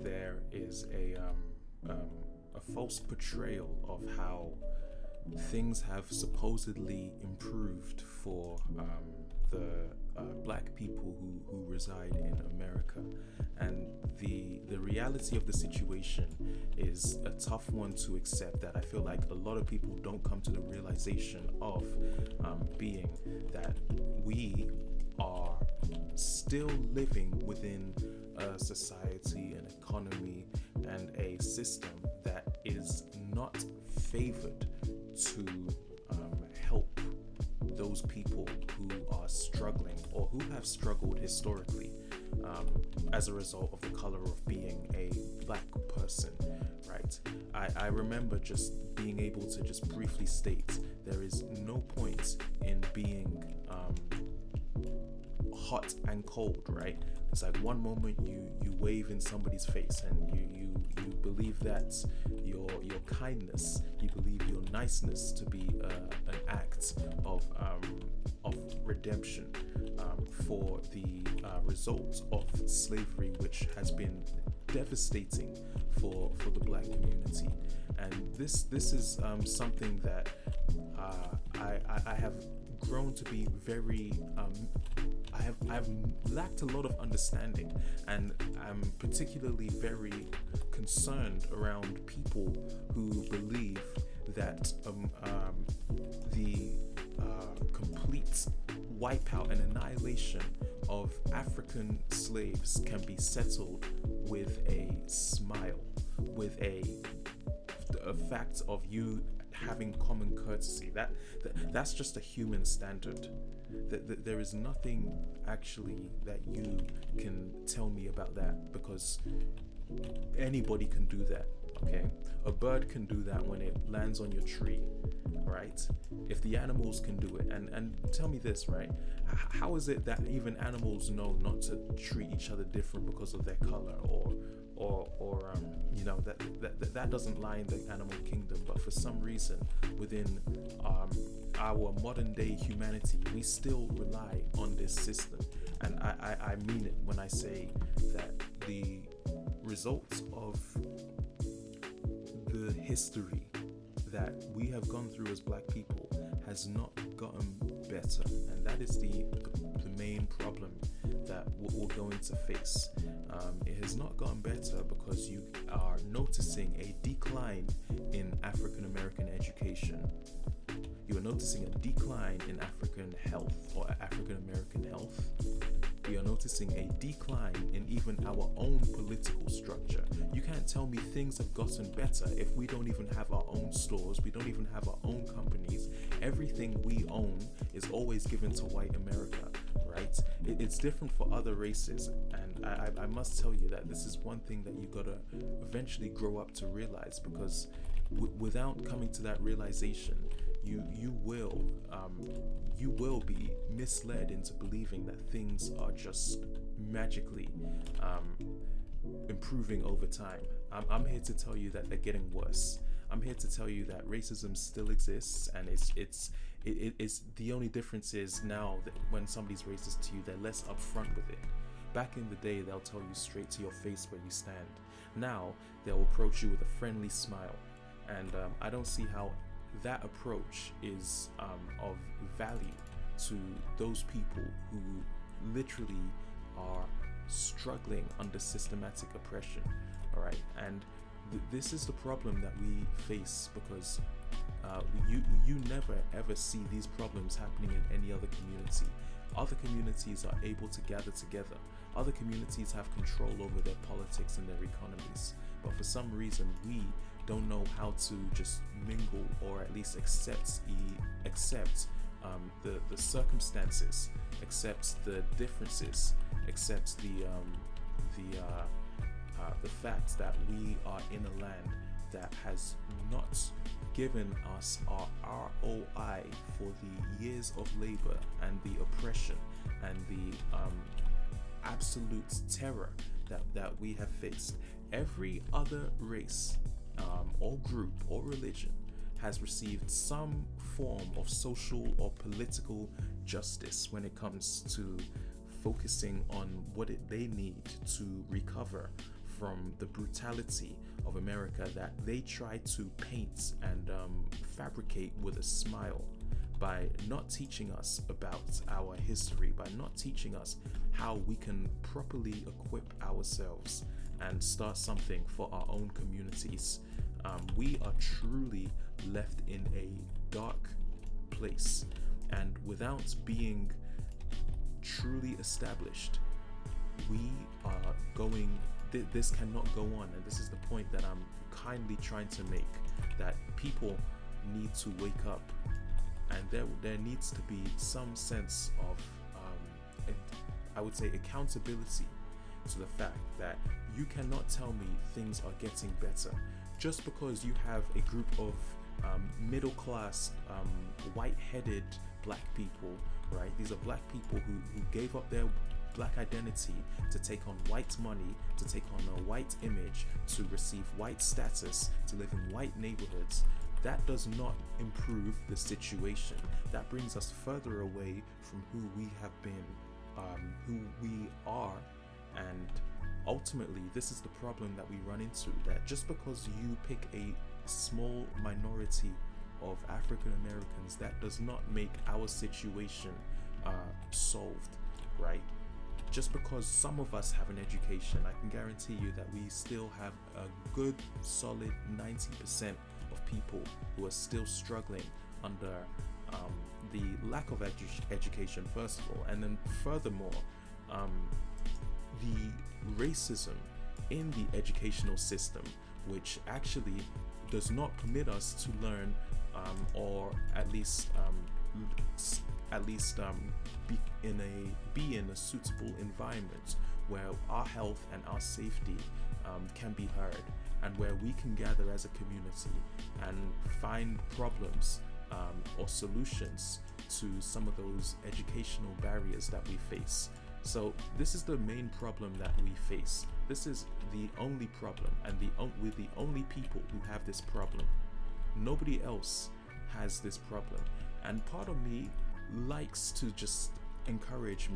there is a false portrayal of how things have supposedly improved for the black people who reside in America, and the reality of the situation is a tough one to accept. That I feel like a lot of people don't come to the realization of, being that we are still living within a society, an economy, and a system that is not favored to help those people who are struggling or who have struggled historically, as a result of the color of being a black person, right? I remember just being able to just briefly state there is no point in being hot and cold, right? It's like one moment you wave in somebody's face and you believe that your kindness, you believe your niceness to be an act of redemption for the result of slavery, which has been devastating for the black community. And this is something that I have grown to be very I've lacked a lot of understanding, and I'm particularly very concerned around people who believe that the complete wipeout and annihilation of African slaves can be settled with a smile, with a fact of you having common courtesy. That's just a human standard. That there is nothing actually that you can tell me about that, because anybody can do that. Okay, a bird can do that when it lands on your tree, right? If the animals can do it, and tell me this, right? How is it that even animals know not to treat each other different because of their color, or that doesn't lie in the animal kingdom, but for some reason within our modern day humanity, we still rely on this system. And I mean it when I say that the results of the history that we have gone through as black people has not gotten better, and that is the main problem that we're going to face. It has not gotten better because you are noticing a decline in African American education. You are noticing a decline in African health or African American health. We are noticing a decline in even our own political structure. You can't tell me things have gotten better if we don't even have our own stores, we don't even have our own companies. Everything we own is always given to white America, right? It's different for other races, and I must tell you that this is one thing that you gotta eventually grow up to realize, because without coming to that realization, you will be misled into believing that things are just magically improving over time. I'm here to tell you that they're getting worse. I'm here to tell you that racism still exists, and it's the only difference is now that when somebody's racist to you, they're less upfront with it. Back in the day, they'll tell you straight to your face where you stand. Now they'll approach you with a friendly smile, and I don't see how that approach is of value to those people who literally are struggling under systematic oppression. All right, and this is the problem that we face, because you never ever see these problems happening in any other community. Other communities are able to gather together. Other communities have control over their politics and their economies. But for some reason, we don't know how to just mingle, or at least accept the circumstances, accept the differences, accept the fact that we are in a land that has not given us our ROI for the years of labor and the oppression and the absolute terror that we have faced. Every other race or group or religion has received some form of social or political justice when it comes to focusing on what they need to recover from the brutality of America that they try to paint and fabricate with a smile, by not teaching us about our history, by not teaching us how we can properly equip ourselves and start something for our own communities. We are truly left in a dark place, and without being truly established, we are going, this cannot go on. And this is the point that I'm kindly trying to make, that people need to wake up, and there needs to be some sense of I would say accountability to the fact that you cannot tell me things are getting better just because you have a group of middle class white-headed black people, right? These are black people who gave up their black identity to take on white money, to take on a white image, to receive white status, to live in white neighborhoods. That does not improve the situation. That brings us further away from who we have been, who we are, and ultimately this is the problem that we run into, that just because you pick a small minority of African Americans, that does not make our situation solved, right? Just because some of us have an education, I can guarantee you that we still have a good solid 90% of people who are still struggling under the lack of education, first of all, and then furthermore, the racism in the educational system, which actually does not permit us to learn, or at least be in a suitable environment where our health and our safety can be heard, and where we can gather as a community and find problems or solutions to some of those educational barriers that we face. So this is the main problem that we face. This is the only problem, and we're the only people who have this problem. Nobody else has this problem. And part of me likes to just encourage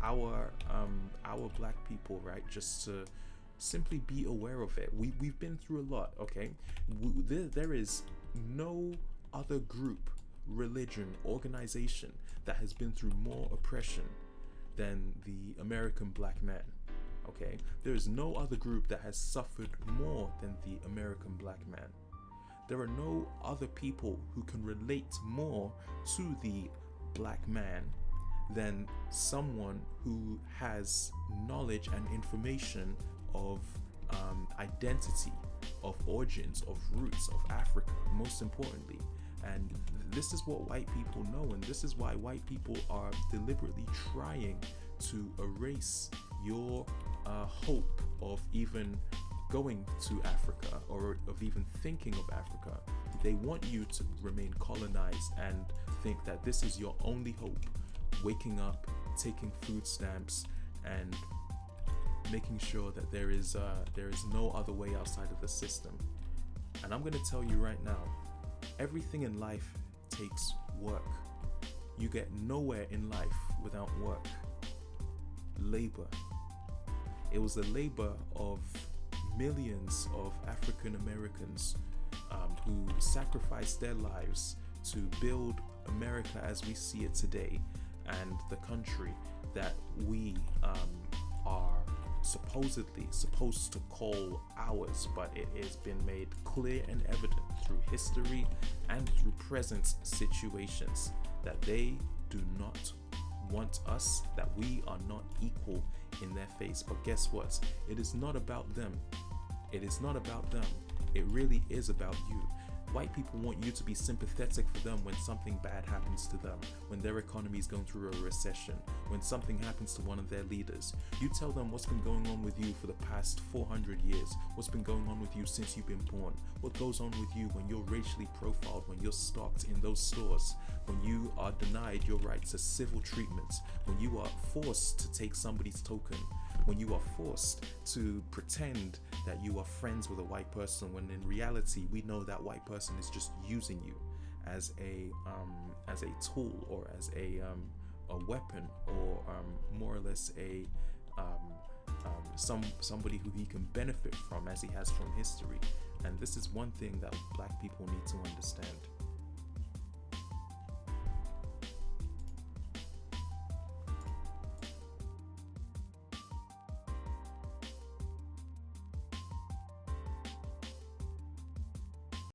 our black people, right, just to simply be aware of it. We've been through a lot, okay? There is no other group, religion, organization that has been through more oppression than the American black man, okay? There is no other group that has suffered more than the American black man. There are no other people who can relate more to the black man than someone who has knowledge and information of identity, of origins, of roots, of Africa, most importantly. And this is what white people know, and this is why white people are deliberately trying to erase your hope of even going to Africa, or of even thinking of Africa. They want you to remain colonized and think that this is your only hope, waking up, taking food stamps, and making sure that there is no other way outside of the system. And I'm going to tell you right now, everything in life takes work. You get nowhere in life without work. Labor. It was the labor of millions of African Americans who sacrificed their lives to build America as we see it today, and the country that we are supposedly supposed to call ours, but it has been made clear and evident through history and through present situations that they do not want us, that we are not equal in their face. But guess what? It is not about them. It is not about them. It really is about you. White people want you to be sympathetic for them when something bad happens to them, when their economy is going through a recession, when something happens to one of their leaders. You tell them what's been going on with you for the past 400 years, what's been going on with you since you've been born, what goes on with you when you're racially profiled, when you're stalked in those stores, when you are denied your right to civil treatment, when you are forced to take somebody's token, when you are forced to pretend that you are friends with a white person, when in reality we know that white person is just using you as a tool, or as a weapon, or more or less a somebody who he can benefit from, as he has from history. And this is one thing that black people need to understand.